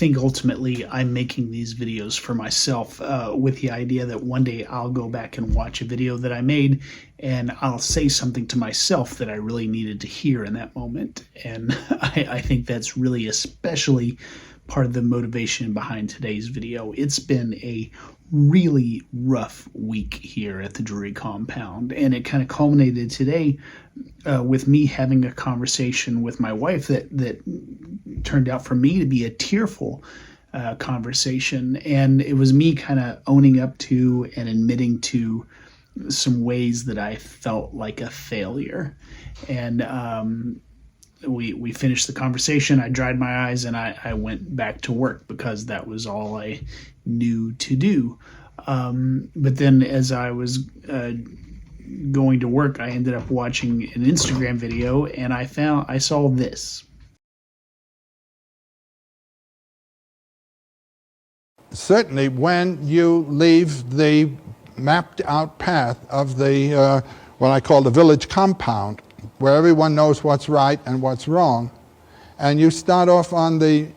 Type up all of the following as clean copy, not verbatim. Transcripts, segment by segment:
think ultimately I'm making these videos for myself with the idea that one day I'll go back and watch a video that I made and I'll say something to myself that I really needed to hear in that moment. And I think that's really especially part of the motivation behind today's video. It's been a really rough week here at the Drury compound, and it kind of culminated today with me having a conversation with my wife that turned out for me to be a tearful conversation. And it was me kind of owning up to and admitting to some ways that I felt like a failure. And we finished the conversation. I dried my eyes and I went back to work because that was all I knew to do. But then as I was going to work, I ended up watching an Instagram video and I saw this. Certainly when you leave the mapped out path of the what I call the village compound, where everyone knows what's right and what's wrong, and you start off on the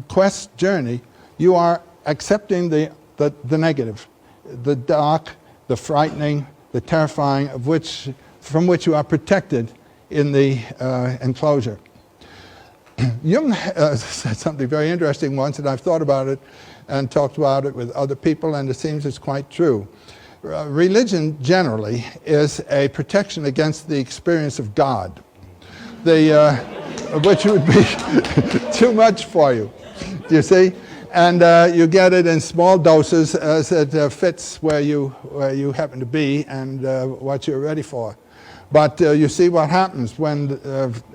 quest journey, you are accepting the negative, the dark, the frightening, the terrifying, from which you are protected in the enclosure. Jung said something very interesting once, and I've thought about it and talked about it with other people, and it seems it's quite true. Religion generally is a protection against the experience of God, which would be too much for you, you see? And you get it in small doses as it fits where you happen to be and what you're ready for. But you see what happens when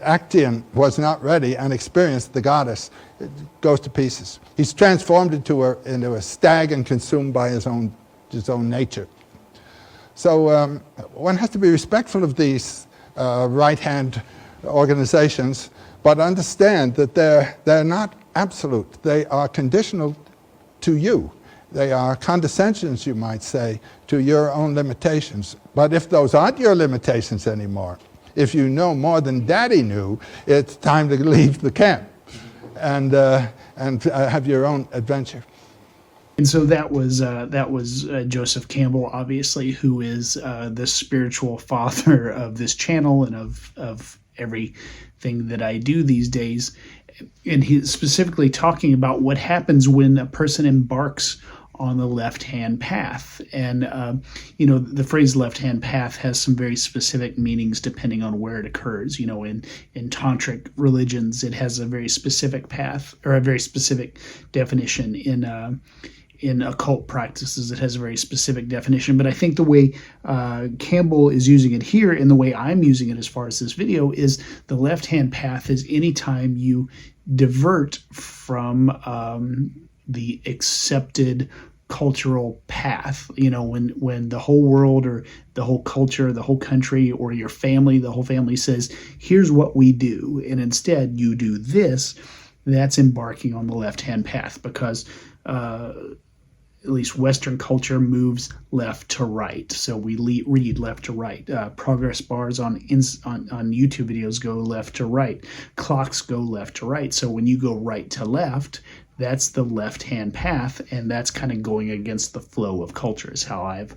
Actaeon was not ready and experienced the goddess. It goes to pieces. He's transformed into a stag and consumed by his own nature. So one has to be respectful of these right-hand organizations, but understand that they're not absolute. They are conditional to you. They are condescensions, you might say, to your own limitations. But if those aren't your limitations anymore, if you know more than Daddy knew, it's time to leave the camp and have your own adventure. And so that was Joseph Campbell, obviously, who is the spiritual father of this channel and of everything that I do these days. And he's specifically talking about what happens when a person embarks on the left-hand path. And, the phrase left-hand path has some very specific meanings depending on where it occurs. In tantric religions, it has a very specific path or a very specific definition. In occult practices, it has a very specific definition. But I think the way Campbell is using it here and the way I'm using it as far as this video is the left-hand path is anytime you divert from the accepted cultural path. When the whole world or the whole culture, the whole country, or your family, the whole family says, here's what we do, and instead you do this, that's embarking on the left-hand path because at least Western culture moves left to right. So we read left to right. Progress bars on YouTube videos go left to right. Clocks go left to right. So when you go right to left, that's the left-hand path, and that's kind of going against the flow of culture is how I've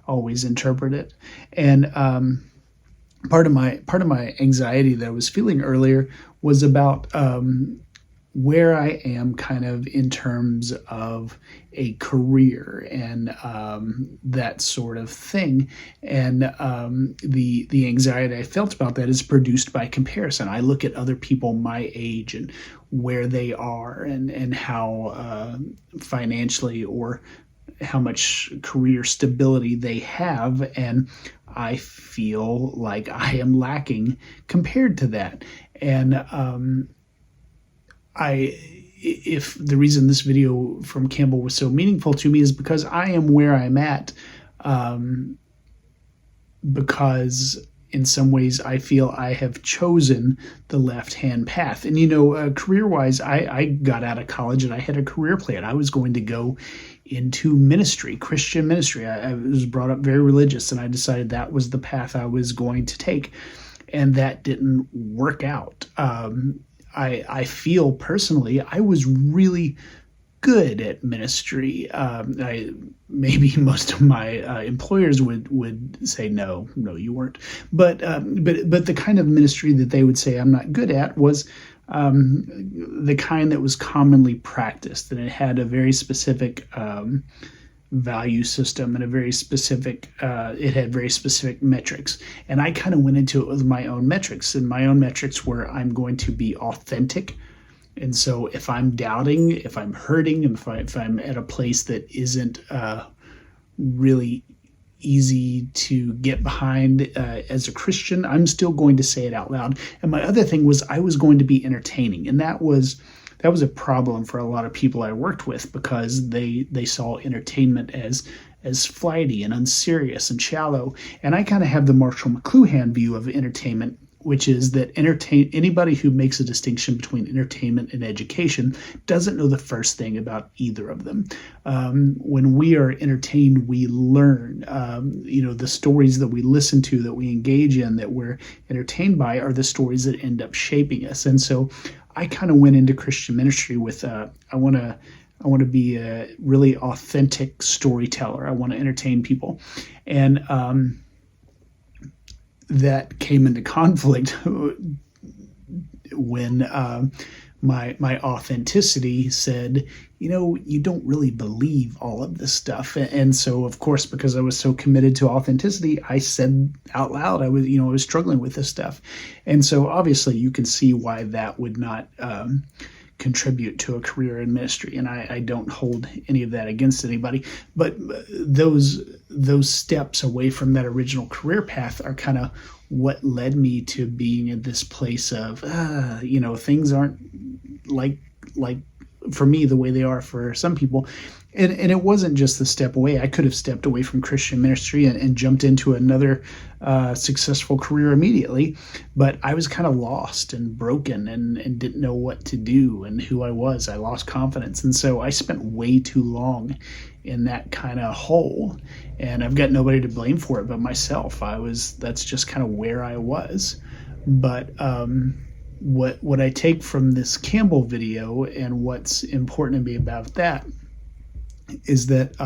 always interpreted it. And part of my anxiety that I was feeling earlier was about where I am kind of in terms of a career and that sort of thing. And the anxiety I felt about that is produced by comparison. I look at other people my age and where they are and how financially or how much career stability they have, and I feel like I am lacking compared to that. And if the reason this video from Campbell was so meaningful to me is because I am where I'm at, because in some ways I feel I have chosen the left-hand path. And career-wise, I got out of college and I had a career plan. I was going to go into ministry, Christian ministry. I was brought up very religious, and I decided that was the path I was going to take, and that didn't work out. I feel personally I was really good at ministry. Maybe most of my employers would say no, you weren't. But the kind of ministry that they would say I'm not good at was the kind that was commonly practiced, and it had a very specific value system and a very specific. It had very specific metrics, and I kind of went into it with my own metrics, and my own metrics were I'm going to be authentic. And so if I'm doubting, if I'm hurting, and if I'm at a place that isn't really easy to get behind as a Christian, I'm still going to say it out loud. And my other thing was I was going to be entertaining. And that was a problem for a lot of people I worked with, because they saw entertainment as flighty and unserious and shallow. And I kind of have the Marshall McLuhan view of entertainment, which is that anybody who makes a distinction between entertainment and education doesn't know the first thing about either of them. When we are entertained, we learn. The stories that we listen to, that we engage in, that we're entertained by, are the stories that end up shaping us. And so I kind of went into Christian ministry with I want to be a really authentic storyteller. I want to entertain people, and that came into conflict when my authenticity said, you don't really believe all of this stuff. And so, of course, because I was so committed to authenticity, I said out loud, I was struggling with this stuff. And so obviously you can see why that would not contribute to a career in ministry. And I don't hold any of that against anybody, but those steps away from that original career path are kind of what led me to being in this place of, things aren't like for me the way they are for some people. And it wasn't just the step away. I could have stepped away from Christian ministry and jumped into another successful career immediately, but I was kind of lost and broken and didn't know what to do and who I was. I lost confidence. And so I spent way too long in that kind of hole, and I've got nobody to blame for it but myself. That's just kind of where I was. But what I take from this Campbell video, and what's important to me about that, is that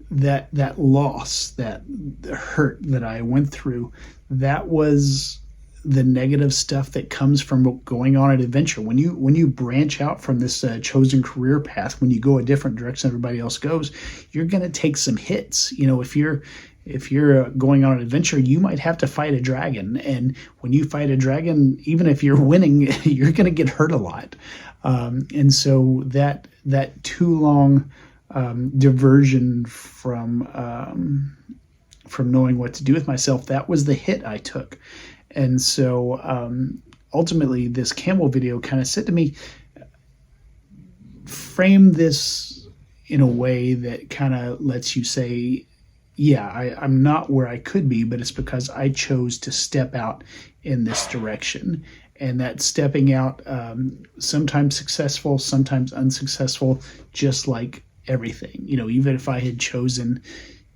that loss, that hurt that I went through, that was the negative stuff that comes from going on an adventure. When you branch out from this chosen career path, when you go a different direction everybody else goes, you're going to take some hits. If you're going on an adventure, you might have to fight a dragon. And when you fight a dragon, even if you're winning, you're going to get hurt a lot. And so that too long diversion from knowing what to do with myself, that was the hit I took. And so ultimately, this Campbell video kind of said to me, frame this in a way that kind of lets you say, yeah, I'm not where I could be, but it's because I chose to step out in this direction. And that stepping out, sometimes successful, sometimes unsuccessful, just like everything. Even if I had chosen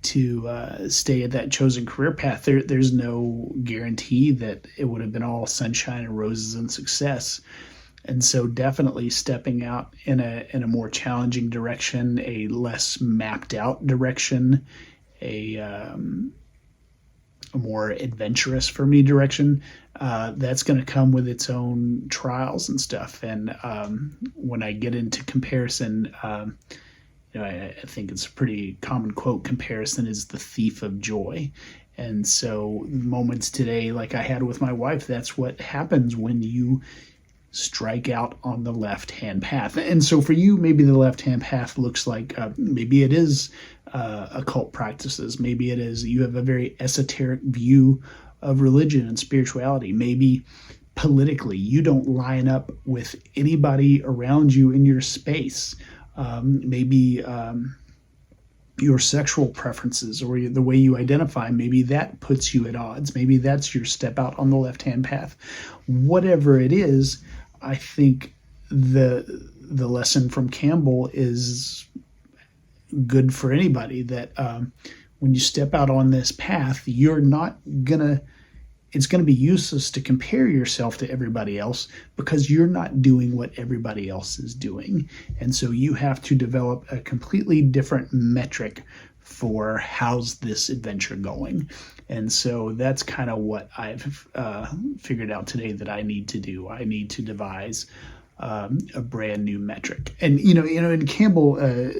to stay at that chosen career path, there's no guarantee that it would have been all sunshine and roses and success. And so definitely stepping out in a more challenging direction, a less mapped out direction, a more adventurous for me direction, that's going to come with its own trials and stuff. And when I get into comparison, I think it's a pretty common quote, comparison is the thief of joy. And so moments today, like I had with my wife, that's what happens when you strike out on the left-hand path. And so for you, maybe the left-hand path looks like maybe it is occult practices. Maybe it is you have a very esoteric view of religion and spirituality. Maybe politically you don't line up with anybody around you in your space. Maybe your sexual preferences or the way you identify, maybe that puts you at odds. Maybe that's your step out on the left-hand path. Whatever it is, I think the lesson from Campbell is good for anybody, that when you step out on this path, you're not gonna it's going to be useless to compare yourself to everybody else because you're not doing what everybody else is doing. And so you have to develop a completely different metric for how's this adventure going. And so that's kind of what I've figured out today that I need to do. I need to devise a brand new metric. And and Campbell,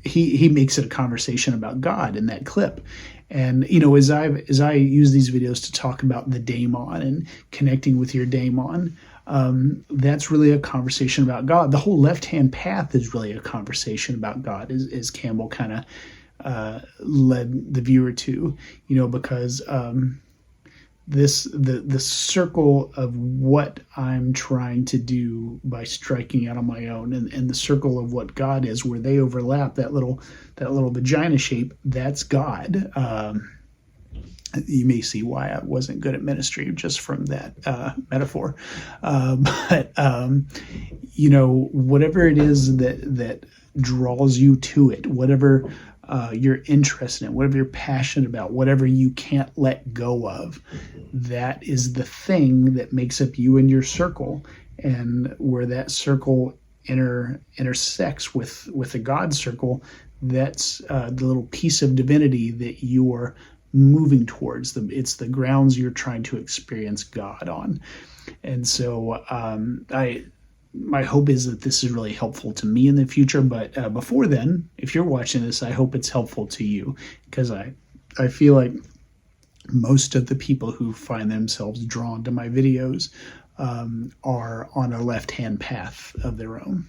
he makes it a conversation about God in that clip. And as I use these videos to talk about the daemon and connecting with your daemon, that's really a conversation about God. The whole left-hand path is really a conversation about God, as Campbell kind of led the viewer to, because the circle of what I'm trying to do by striking out on my own, and the circle of what God is, where they overlap, that little vagina shape, that's God. You may see why I wasn't good at ministry just from that metaphor. But whatever it is that draws you to it, whatever you're interested in, whatever you're passionate about, whatever you can't let go of, that is the thing that makes up you and your circle. And where that circle intersects with the God circle, that's the little piece of divinity that you are moving towards. It's the grounds you're trying to experience God on. And so my hope is that this is really helpful to me in the future. But before then, if you're watching this, I hope it's helpful to you, because I feel like most of the people who find themselves drawn to my videos are on a left-hand path of their own.